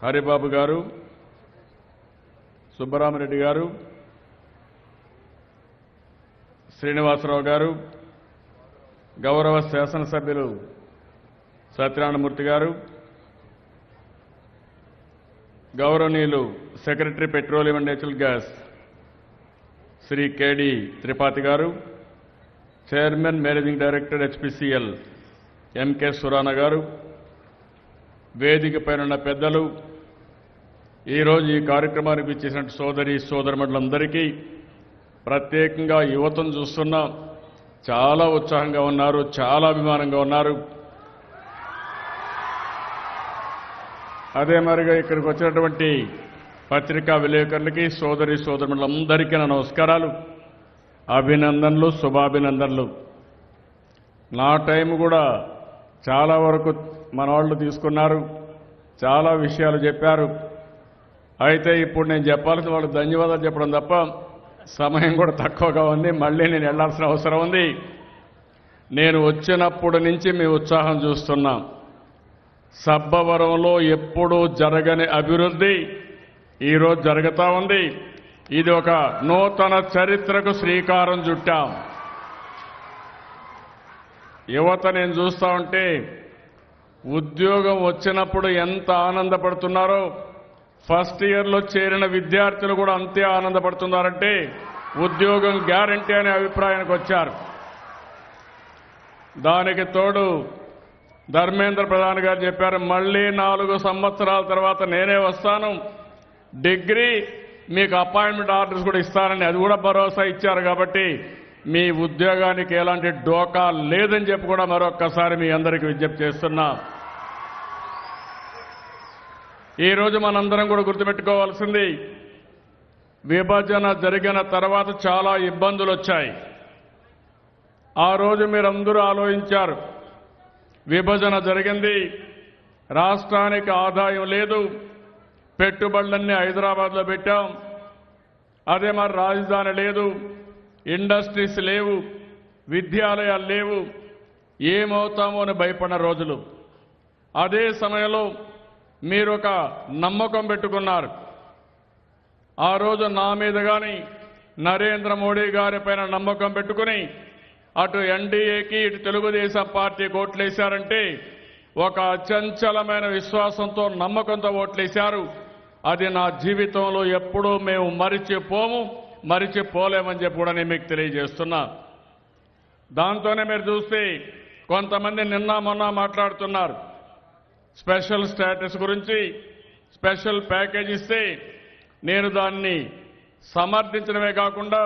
హరిబాబు గారు, సుబ్బరామరెడ్డి గారు, శ్రీనివాసరావు గారు, గౌరవ శాసనసభ్యులు సత్యనారాయణమూర్తి గారు, గౌరవనీయులు secretary petroleum and natural gas Shri K D Tripathi గారు, chairman managing director HPCL M K Surana గారు, వేదిక పైన పెద్దలు, ఈరోజు ఈ కార్యక్రమానికి ఇచ్చేసిన సోదరి సోదరుమణులందరికీ, ప్రత్యేకంగా యువతను చూస్తున్నా చాలా ఉత్సాహంగా ఉన్నారు, చాలా అభిమానంగా ఉన్నారు. అదే మరిగా ఇక్కడికి వచ్చినటువంటి పత్రికా విలేకరులకి, సోదరి సోదరులందరికీ నా నమస్కారాలు, అభినందనలు, శుభాభినందనలు. నా టైం కూడా చాలా వరకు మన వాళ్ళు తీసుకున్నారు, చాలా విషయాలు చెప్పారు. అయితే ఇప్పుడు నేను చెప్పాల్సిన వాళ్ళకి ధన్యవాదాలు చెప్పడం తప్ప సమయం కూడా తక్కువగా ఉంది. మళ్ళీ నేను వెళ్లాల్సిన అవసరం ఉంది. నేను వచ్చినప్పటి నుంచి మీ ఉత్సాహం చూస్తున్నాం. సబ్బవరంలో ఎప్పుడూ జరగని అభివృద్ధి ఈరోజు జరుగుతూ ఉంది. ఇది ఒక నూతన చరిత్రకు శ్రీకారం చుట్టాం. యువత నేను చూస్తూ ఉంటే ఉద్యోగం వచ్చినప్పుడు ఎంత ఆనందపడుతున్నారో, ఫస్ట్ ఇయర్లో చేరిన విద్యార్థులు కూడా అంతే ఆనందపడుతున్నారంటే ఉద్యోగం గ్యారంటీ అనే అభిప్రాయానికి వచ్చారు. దానికి తోడు ధర్మేంద్ర ప్రధాన్ గారు చెప్పారు, మళ్ళీ 4 సంవత్సరాల తర్వాత నేనే వస్తాను, డిగ్రీ మీకు అపాయింట్మెంట్ ఆర్డర్స్ కూడా ఇస్తానని అది కూడా భరోసా ఇచ్చారు. కాబట్టి మీ ఉద్యోగానికి ఎలాంటి డోకా లేదని చెప్పి కూడా మరొక్కసారి మీ అందరికీ విజ్ఞప్తి చేస్తున్నా. ఈరోజు మనందరం కూడా గుర్తుపెట్టుకోవాల్సింది, విభజన జరిగిన తర్వాత చాలా ఇబ్బందులు వచ్చాయి. ఆ రోజు మీరందరూ ఆలోచించారు, విభజన జరిగింది, రాష్ట్రానికి ఆదాయం లేదు, పెట్టుబడులన్నీ హైదరాబాద్లో పెట్టాం, అదే మరి రాజధాని లేదు, ఇండస్ట్రీస్ లేవు, విద్యాలయాలు లేవు, ఏమవుతామో అని భయపడిన రోజులు. అదే సమయంలో మీరు ఒక నమ్మకం పెట్టుకున్నారు. ఆ రోజు నా మీద కానీ నరేంద్ర మోడీ గారి పైన నమ్మకం పెట్టుకుని అటు ఎన్డీఏకి ఇటు తెలుగుదేశం పార్టీకి ఓట్లేశారంటే ఒక అచంచలమైన విశ్వాసంతో, నమ్మకంతో ఓట్లేశారు. అది నా జీవితంలో ఎప్పుడూ మేము మరిచిపోలేమని చెప్పి కూడా నేను మీకు తెలియజేస్తున్నా. దాంతోనే మీరు చూస్తే కొంతమంది నిన్న మొన్న మాట్లాడుతున్నారు, స్పెషల్ స్టేటస్ గురించి, స్పెషల్ ప్యాకేజ్ ఇస్తే నేను దాన్ని సమర్థించడమే కాకుండా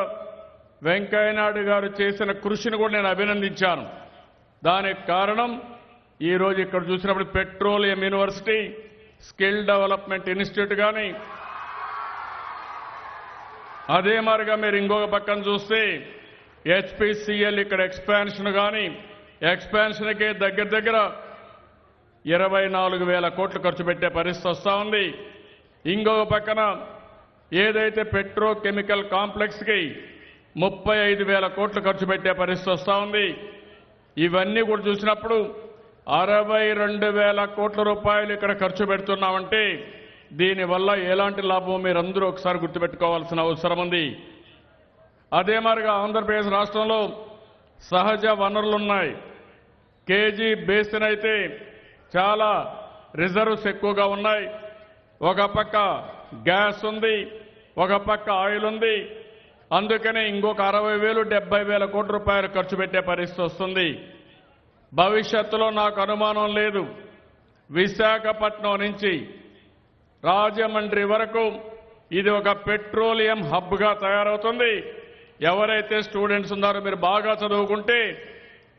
వెంకయ్యనాయుడు గారు చేసిన కృషిని కూడా నేను అభినందించాను. దానికి కారణం ఈరోజు ఇక్కడ చూసినప్పుడు petroleum university, skill development institute కానీ, అదే మాదిరిగా మీరు ఇంకొక పక్కన చూస్తే హెచ్పిసిఎల్ ఇక్కడ ఎక్స్పాన్షన్ కానీ, ఎక్స్పాన్షన్కే దగ్గర 24,000 కోట్లు ఖర్చు పెట్టే పరిస్థితి వస్తూ ఉంది. ఇంకొక పక్కన ఏదైతే పెట్రోకెమికల్ కాంప్లెక్స్కి 35,000 కోట్లు ఖర్చు పెట్టే పరిస్థితి వస్తూ ఉంది. ఇవన్నీ కూడా చూసినప్పుడు 62,000 కోట్ల రూపాయలు ఇక్కడ ఖర్చు పెడుతున్నామంటే దీనివల్ల ఎలాంటి లాభం మీరందరూ ఒకసారి గుర్తుపెట్టుకోవాల్సిన అవసరం ఉంది. అదే మాదిరిగా ఆంధ్రప్రదేశ్ రాష్ట్రంలో సహజ వనరులున్నాయి. కేజీ బేసిన్ అయితే చాలా రిజర్వ్స్ ఎక్కువగా ఉన్నాయి. ఒక పక్క గ్యాస్ ఉంది, ఒక పక్క ఆయిల్ ఉంది. అందుకనే ఇంకొక 60,000, 70,000 కోట్ల రూపాయలు ఖర్చు పెట్టే పరిస్థితి వస్తుంది. భవిష్యత్తులో నాకు అనుమానం లేదు, విశాఖపట్నం నుంచి రాజమండ్రి వరకు ఇది ఒక పెట్రోలియం హబ్గా తయారవుతుంది. ఎవరైతే స్టూడెంట్స్ ఉన్నారో మీరు బాగా చదువుకుంటే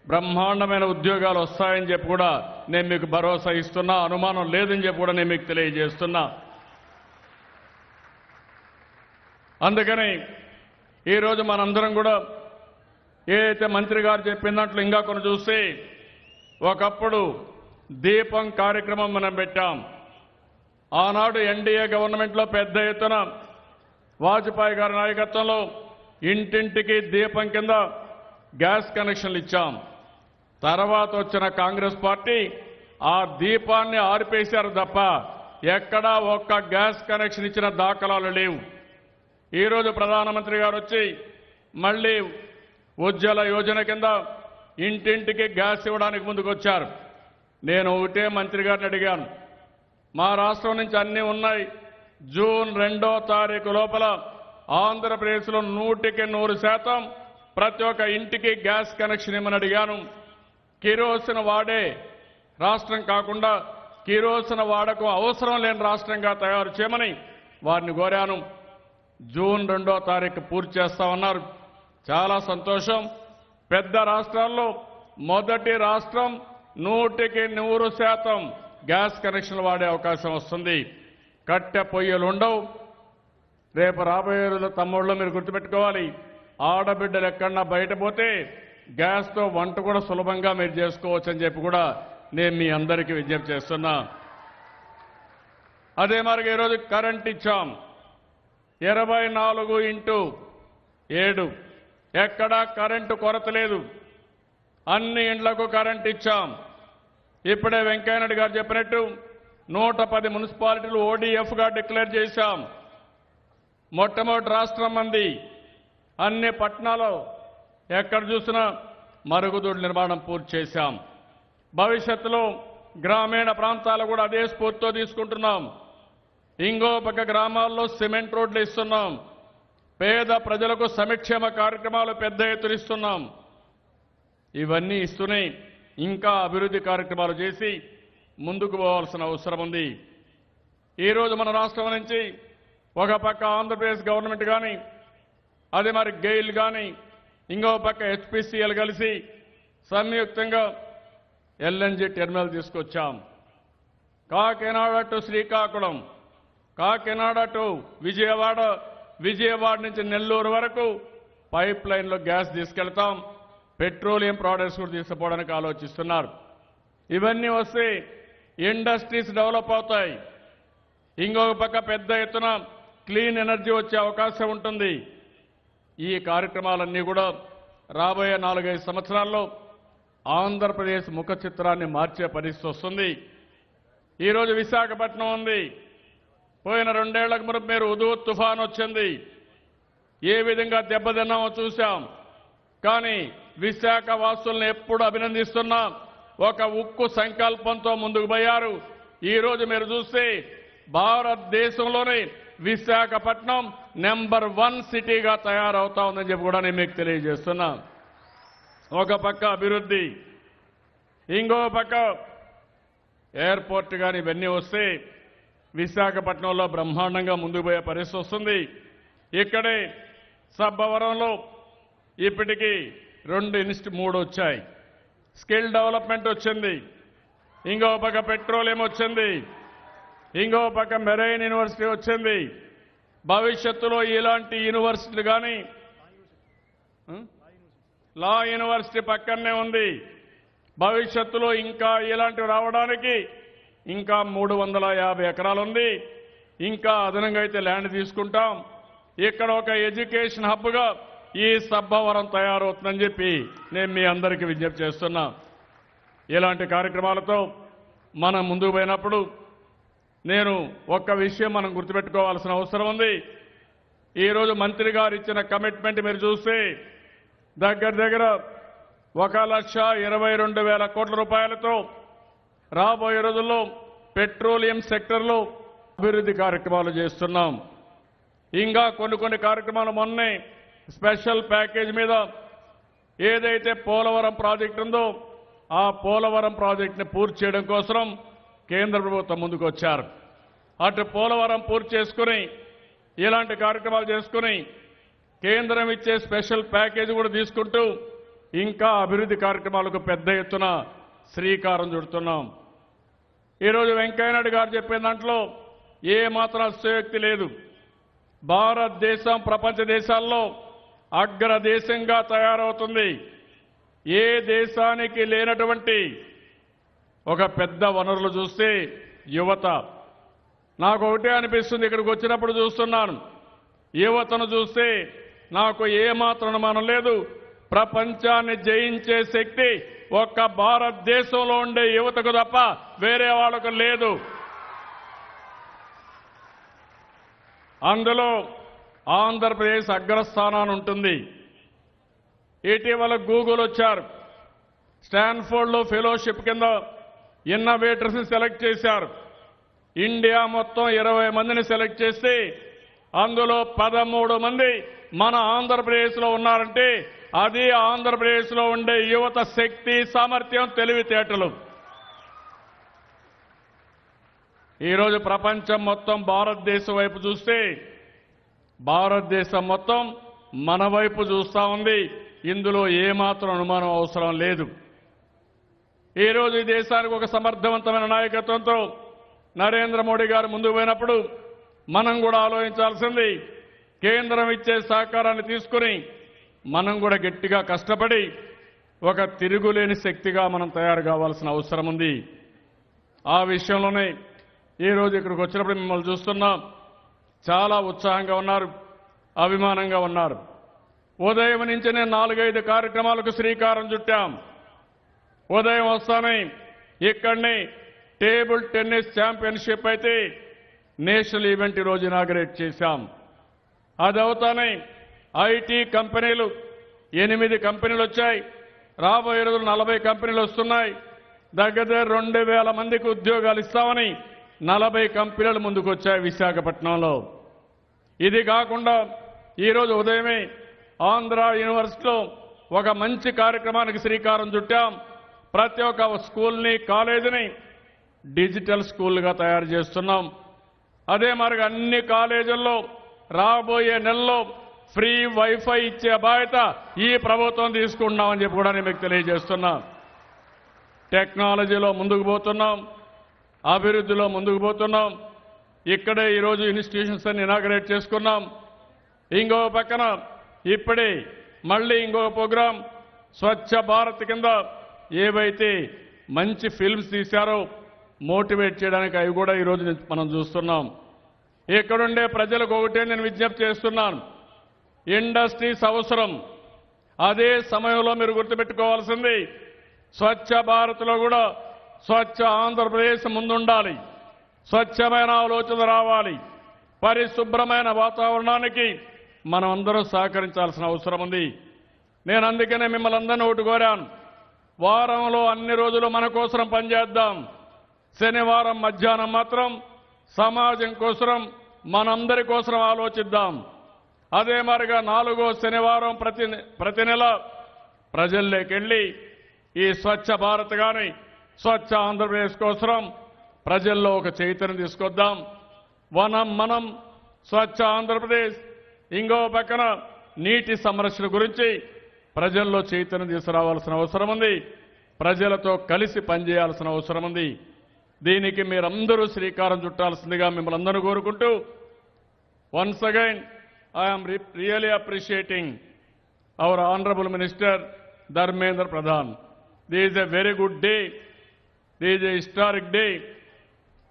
బ్రహ్మాండమైన ఉద్యోగాలు వస్తాయని చెప్పి కూడా నేను మీకు భరోసా ఇస్తున్నా, అనుమానం లేదని చెప్పి కూడా నేను మీకు తెలియజేస్తున్నా. అందుకని ఈరోజు మనందరం కూడా ఏదైతే మంత్రి గారు చెప్పిన దాంట్లో ఇంకా కొన్ని చూస్తే, ఒకప్పుడు దీపం కార్యక్రమం మనం పెట్టాం. ఆనాడు ఎన్డీఏ గవర్నమెంట్లో పెద్ద ఎత్తున వాజ్పేయి గారి నాయకత్వంలో ఇంటింటికి దీపం కింద గ్యాస్ కనెక్షన్లు ఇచ్చాం. తర్వాత వచ్చిన కాంగ్రెస్ పార్టీ ఆ దీపాన్ని ఆర్పేశారు తప్ప ఎక్కడా ఒక్క గ్యాస్ కనెక్షన్ ఇచ్చిన దాఖలాలు లేవు. ఈరోజు ప్రధానమంత్రి గారు వచ్చి మళ్ళీ ఉజ్వల యోజన కింద ఇంటింటికి గ్యాస్ ఇవ్వడానికి ముందుకొచ్చారు. నేను ఒకటే మంత్రి గారిని అడిగాను, మా రాష్ట్రం నుంచి అన్నీ ఉన్నాయి, జూన్ 2వ తారీఖు లోపల ఆంధ్రప్రదేశ్లో 100% ప్రతి ఒక్క ఇంటికి గ్యాస్ కనెక్షన్ ఇవ్వమని అడిగాను. కిరోసిన్ వాడే రాష్ట్రం కాకుండా కిరోసిన్ వాడకం అవసరం లేని రాష్ట్రంగా తయారు చేయమని వారిని కోరాను. జూన్ 2వ తారీఖు పూర్తి చేస్తామన్నారు. చాలా సంతోషం. పెద్ద రాష్ట్రాల్లో మొదటి రాష్ట్రం 100% గ్యాస్ కనెక్షన్లు వాడే అవకాశం వస్తుంది. కట్టె పొయ్యలు ఉండవు. రేపు రాబోయే రోజుల్లో తమ్ముళ్ళు మీరు గుర్తుపెట్టుకోవాలి, ఆడబిడ్డలు ఎక్కడన్నా బయట పోతే గ్యాస్తో వంట కూడా సులభంగా మీరు చేసుకోవచ్చని చెప్పి కూడా నేను మీ అందరికీ విజ్ఞప్తి చేస్తున్నా. అదే మరి ఈరోజు కరెంట్ ఇచ్చాం 24x7, ఎక్కడా కరెంటు కొరత లేదు. అన్ని ఇండ్లకు కరెంట్ ఇచ్చాం. ఇప్పుడే వెంకయ్యనాయుడు గారు చెప్పినట్టు 110 మున్సిపాలిటీలు ODFగా డిక్లేర్ చేశాం. మొట్టమొదటి రాష్ట్రం మంది. అన్ని పట్టణాల్లో ఎక్కడ చూసినా మరుగుదొడ్ల నిర్మాణం పూర్తి చేశాం. భవిష్యత్తులో గ్రామీణ ప్రాంతాలు కూడా అదే స్ఫూర్తితో తీసుకుంటున్నాం. ఇంకో పక్క గ్రామాల్లో సిమెంట్ రోడ్లు ఇస్తున్నాం. పేద ప్రజలకు సంక్షేమ కార్యక్రమాలు పెద్ద ఎత్తున ఇస్తున్నాం. ఇవన్నీ ఇస్తూనే ఇంకా అభివృద్ధి కార్యక్రమాలు చేసి ముందుకు పోవాల్సిన అవసరం ఉంది. ఈరోజు మన రాష్ట్రం నుంచి ఒక పక్క ఆంధ్రప్రదేశ్ గవర్నమెంట్ కానీ, అది మరి గెయిల్ కానీ, ఇంకో పక్క HPCL కలిసి సంయుక్తంగా LNG టెర్మినల్ తీసుకొచ్చాం. కాకినాడ టు శ్రీకాకుళం, కాకినాడ టు విజయవాడ, విజయవాడ నుంచి నెల్లూరు వరకు పైప్ లైన్లో గ్యాస్ తీసుకెళ్తాం. పెట్రోలియం ప్రోడక్ట్స్ కూడా తీసుకుపోవడానికి ఆలోచిస్తున్నారు. ఇవన్నీ వస్తే ఇండస్ట్రీస్ డెవలప్ అవుతాయి. ఇంకొక పక్క పెద్ద ఎత్తున క్లీన్ ఎనర్జీ వచ్చే అవకాశం ఉంటుంది. ఈ కార్యక్రమాలన్నీ కూడా రాబోయే 4-5 సంవత్సరాల్లో ఆంధ్రప్రదేశ్ ముఖ చిత్రాన్ని మార్చే పరిస్థితి వస్తుంది. ఈరోజు విశాఖపట్నం ఉంది. పోయిన 2 ఏళ్లకు మునుపు మీరు హుదూద్ తుఫాన్ వచ్చింది. ఏ విధంగా దెబ్బతిన్నామో చూశాం. కానీ విశాఖ వాసులను ఎప్పుడు అభినందిస్తున్నా ఒక ఉక్కు సంకల్పంతో ముందుకు పోయారు. ఈరోజు మీరు చూస్తే భారతదేశంలోనే విశాఖపట్నం నెంబర్ 1 సిటీగా తయారవుతా ఉందని చెప్పి కూడా నేను మీకు తెలియజేస్తున్నా. ఒక పక్క అభివృద్ధి, ఇంకో పక్క ఎయిర్పోర్ట్ కానీ ఇవన్నీ వస్తే విశాఖపట్నంలో బ్రహ్మాండంగా ముందుకు పోయే పరిస్థితి వస్తుంది. ఇక్కడే సబ్బవరంలో ఇప్పటికీ 3 వచ్చాయి. స్కిల్ డెవలప్మెంట్ వచ్చింది. ఇంకో పక్క పెట్రోలియం వచ్చింది. ఇంకో పక్క మెరైన్ యూనివర్సిటీ వచ్చింది. భవిష్యత్తులో ఇలాంటి యూనివర్సిటీలు కానీ, లా యూనివర్సిటీ పక్కనే ఉంది. భవిష్యత్తులో ఇంకా ఇలాంటివి రావడానికి ఇంకా 350 ఎకరాలు ఉంది. ఇంకా అదనంగా అయితే ల్యాండ్ తీసుకుంటాం. ఇక్కడ ఒక ఎడ్యుకేషన్ హబ్గా ఈ సబ్బవరం తయారవుతుందని చెప్పి నేను మీ అందరికీ విజ్ఞప్తి చేస్తున్నా. ఇలాంటి కార్యక్రమాలతో మనం ముందుకు పోయినప్పుడు నేను ఒక్క విషయం మనం గుర్తుపెట్టుకోవాల్సిన అవసరం ఉంది. ఈరోజు మంత్రి గారు ఇచ్చిన కమిట్మెంట్ మీరు చూస్తే దగ్గర 1,22,000 కోట్ల రూపాయలతో రాబోయే రోజుల్లో పెట్రోలియం సెక్టర్లో అభివృద్ధి కార్యక్రమాలు చేస్తున్నాం. ఇంకా కొన్ని కార్యక్రమాలు మొన్నే స్పెషల్ ప్యాకేజ్ మీద ఏదైతే పోలవరం ప్రాజెక్టు ఉందో ఆ పోలవరం ప్రాజెక్టుని పూర్తి చేయడం కోసం కేంద్ర ప్రభుత్వం ముందుకు వచ్చారు. అటు పోలవరం పూర్తి చేసుకుని ఇలాంటి కార్యక్రమాలు చేసుకుని కేంద్రం ఇచ్చే స్పెషల్ ప్యాకేజీ కూడా తీసుకుంటూ ఇంకా అభివృద్ధి కార్యక్రమాలకు పెద్ద ఎత్తున శ్రీకారం చుడుతున్నాం. ఈరోజు వెంకయ్యనాయుడు గారు చెప్పిన దాంట్లో ఏ మాత్రం అతిశయోక్తి లేదు. భారతదేశం ప్రపంచ దేశాల్లో అగ్రదేశంగా తయారవుతుంది. ఏ దేశానికి లేనటువంటి ఒక పెద్ద వనరులు చూస్తే యువత. నాకు ఒకటే అనిపిస్తుంది, ఇక్కడికి వచ్చినప్పుడు చూస్తున్నాను, యువతను చూస్తే నాకు ఏమాత్రం అనుమానం లేదు, ప్రపంచాన్ని జయించే శక్తి ఒక్క భారతదేశంలో ఉండే యువతకు తప్ప వేరే వాళ్ళకు లేదు. అందులో ఆంధ్రప్రదేశ్ అగ్రస్థానాన్ని ఉంటుంది. ఇటీవల గూగుల్ వచ్చారు, స్టాన్ఫోర్డ్లో ఫెలోషిప్ కింద ఇన్నోవేటర్స్ని సెలెక్ట్ చేశారు. ఇండియా మొత్తం 20 మందిని సెలెక్ట్ చేస్తే అందులో 13 మంది మన ఆంధ్రప్రదేశ్లో ఉన్నారంటే అది ఆంధ్రప్రదేశ్లో ఉండే యువత శక్తి, సామర్థ్యం, తెలివితేటలు. ఈరోజు ప్రపంచం మొత్తం భారతదేశం వైపు చూస్తే భారతదేశం మొత్తం మన వైపు చూస్తా ఉంది. ఇందులో ఏమాత్రం అనుమానం అవసరం లేదు. ఈరోజు ఈ దేశానికి ఒక సమర్థవంతమైన నాయకత్వంతో నరేంద్ర మోడీ గారు ముందుకు పోయినప్పుడు మనం కూడా ఆలోచించాల్సింది, కేంద్రం ఇచ్చే సహకారాన్ని తీసుకుని మనం కూడా గట్టిగా కష్టపడి ఒక తిరుగులేని శక్తిగా మనం తయారు కావాల్సిన అవసరం ఉంది. ఆ విషయంలోనే ఈరోజు ఇక్కడికి వచ్చినప్పుడు మిమ్మల్ని చూస్తున్నాం, చాలా ఉత్సాహంగా ఉన్నారు, అభిమానంగా ఉన్నారు. ఉదయం నుంచి నేను 4-5 కార్యక్రమాలకు శ్రీకారం చుట్టాం. ఉదయం వస్తానే ఇక్కడిని టేబుల్ టెన్నిస్ ఛాంపియన్షిప్ అయితే నేషనల్ ఈవెంట్ ఈరోజు ఇనాగరేట్ చేశాం. అది అవుతానే ఐటీ కంపెనీలు 8 కంపెనీలు వచ్చాయి. రాబోయే రోజులు 40 కంపెనీలు వస్తున్నాయి. దగ్గర 2,000 మందికి ఉద్యోగాలు ఇస్తామని 40 కంపెనీలు ముందుకు వచ్చాయి విశాఖపట్నంలో. ఇది కాకుండా ఈరోజు ఉదయమే ఆంధ్ర యూనివర్సిటీలో ఒక మంచి కార్యక్రమానికి శ్రీకారం చుట్టాం. ప్రతి ఒక్క స్కూల్ని, కాలేజీని డిజిటల్ స్కూల్గా తయారు చేస్తున్నాం. అదే మరి అన్ని కాలేజీల్లో రాబోయే నెలలో ఫ్రీ వైఫై ఇచ్చే బాధ్యత ఈ ప్రభుత్వం తీసుకుంటున్నామని చెప్పి కూడా నేను మీకు తెలియజేస్తున్నా. టెక్నాలజీలో ముందుకు పోతున్నాం, అభివృద్ధిలో ముందుకు పోతున్నాం. ఇక్కడే ఈరోజు ఇన్స్టిట్యూషన్స్ అన్ని ఇనాగరేట్ చేసుకున్నాం. ఇంకో పక్కన ఇప్పుడే మళ్ళీ ఇంకొక ప్రోగ్రాం స్వచ్ఛ భారత్ కింద ఏవైతే మంచి ఫిల్మ్స్ తీశారో మోటివేట్ చేయడానికి అవి కూడా ఈరోజు మనం చూస్తున్నాం. ఇక్కడుండే ప్రజలకు ఒకటే నేను విజ్ఞప్తి చేస్తున్నాను, ఇండస్ట్రీస్ అవసరం. అదే సమయంలో మీరు గుర్తుపెట్టుకోవాల్సింది, స్వచ్ఛ భారత్లో కూడా స్వచ్ఛ ఆంధ్రప్రదేశ్ ముందుండాలి. స్వచ్ఛమైన ఆలోచన రావాలి. పరిశుభ్రమైన వాతావరణానికి మనం అందరం సహకరించాల్సిన అవసరం ఉంది. నేను అందుకనే మిమ్మల్ని అందరినీ ఒకటి కోరాను, వారంలో అన్ని రోజులు మన కోసం పనిచేద్దాం. శనివారం మధ్యాహ్నం మాత్రం సమాజం కోసం, మనందరి కోసం ఆలోచిద్దాం. అదే మరిగా 4వ శనివారం ప్రతి నెల ప్రజల్లోకి వెళ్ళి ఈ స్వచ్ఛ భారత్ కానీ స్వచ్ఛ ఆంధ్రప్రదేశ్ కోసం ప్రజల్లో ఒక చైతన్యం తీసుకొద్దాం. మనం స్వచ్ఛ ఆంధ్రప్రదేశ్, ఇంకో పక్కన నీటి సంరక్షణ గురించి ప్రజల్లో చైతన్యం తీసుకురావాల్సిన అవసరం ఉంది. ప్రజలతో కలిసి పనిచేయాల్సిన అవసరం ఉంది. దీనికి మీరందరూ శ్రీకారం చుట్టాల్సిందిగా మిమ్మల్ని అందరూ కోరుకుంటూ, once again I'm really appreciating our honourable minister Dharmendra Pradhan. This is a very good day. This is a historic day.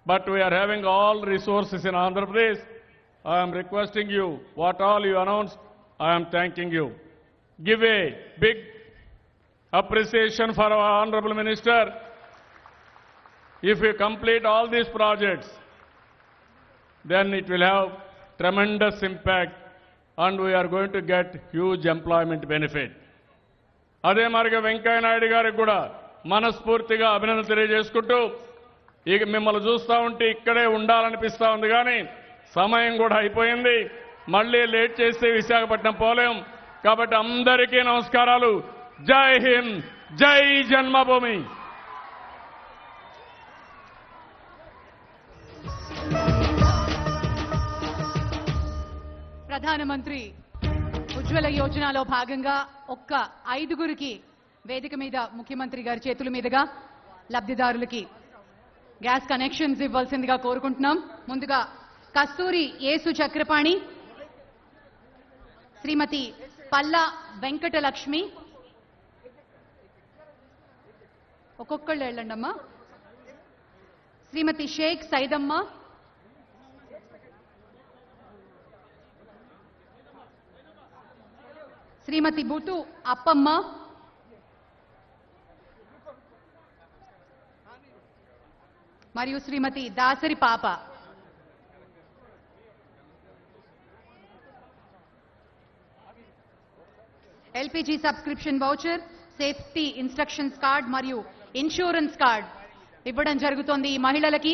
But we are having all resources in Andhra Pradesh. I am requesting you, what all you announced, I am thanking you. Give a big appreciation for our Honorable Minister. If we complete all these projects, then it will have tremendous impact and we are going to get huge employment benefit. అదే మరిగా వెంకయ్య నాయుడు గారికి కూడా మనస్ఫూర్తిగా అభినందన తెలియజేసుకుంటూ, ఇక మిమ్మల్ని చూస్తూ ఉంటే ఇక్కడే ఉండాలనిపిస్తూ ఉంది, కానీ సమయం కూడా అయిపోయింది. మళ్ళీ లేట్ చేస్తే విశాఖపట్నం పోలేం. కాబట్టి అందరికీ నమస్కారాలు. జై హింద్, జై జన్మభూమి. ప్రధానమంత్రి ఉజ్వల యోజనలో భాగంగా ఒక్క 5గురికి వేదిక మీద ముఖ్యమంత్రి గారి చేతుల మీదుగా లబ్ధిదారులకి గ్యాస్ కనెక్షన్స్ ఇవ్వాల్సిందిగా కోరుకుంటున్నాం. ముందుగా కస్తూరి యేసు చక్రపాణి, శ్రీమతి పల్లా వెంకటలక్ష్మి, ఒక్కొక్కళ్ళు వెళ్ళండమ్మా, శ్రీమతి షేక్ సైదమ్మ, శ్రీమతి బుటు అప్పమ్మ, మరియు శ్రీమతి దాసరి పాప. LPG subscription voucher, safety instructions card మరియు ఇన్సూరెన్స్ కార్డ్ ఇవ్వడం జరుగుతోంది ఈ మహిళలకి.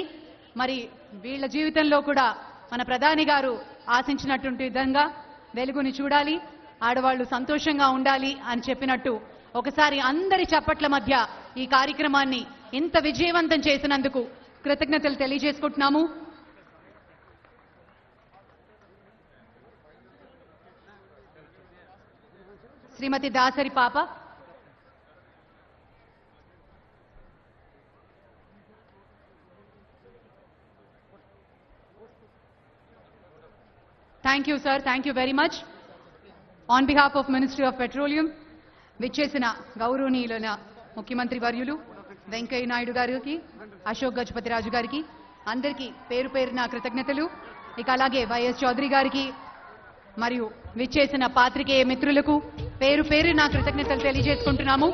మరి వీళ్ళ జీవితంలో కూడా మన ప్రధాని గారు ఆశించినటువంటి విధంగా వెలుగుని చూడాలి, ఆడవాళ్లు సంతోషంగా ఉండాలి అని చెప్పినట్టు ఒకసారి అందరి చప్పట్ల మధ్య ఈ కార్యక్రమాన్ని ఇంత విజయవంతం చేసినందుకు కృతజ్ఞతలు తెలియజేసుకుంటున్నాము. శ్రీమతి దాసరి పాప. Thank you sir, thank you very much. On behalf of ministry of petroleum విచ్చేసిన గౌరవనీయులైన ముఖ్యమంత్రి వర్యులు వెంకయ్య నాయుడు గారికి, అశోక్ గజపతి రాజు గారికి అందరికీ పేరు పేరున కృతజ్ఞతలు. ఇక అలాగే వైఎస్ చౌదరి గారికి మరియు విచ్చేసిన పాత్రికేయ మిత్రులకు పేరు పేరున కృతజ్ఞతలు తెలియజేసుకుంటున్నాము.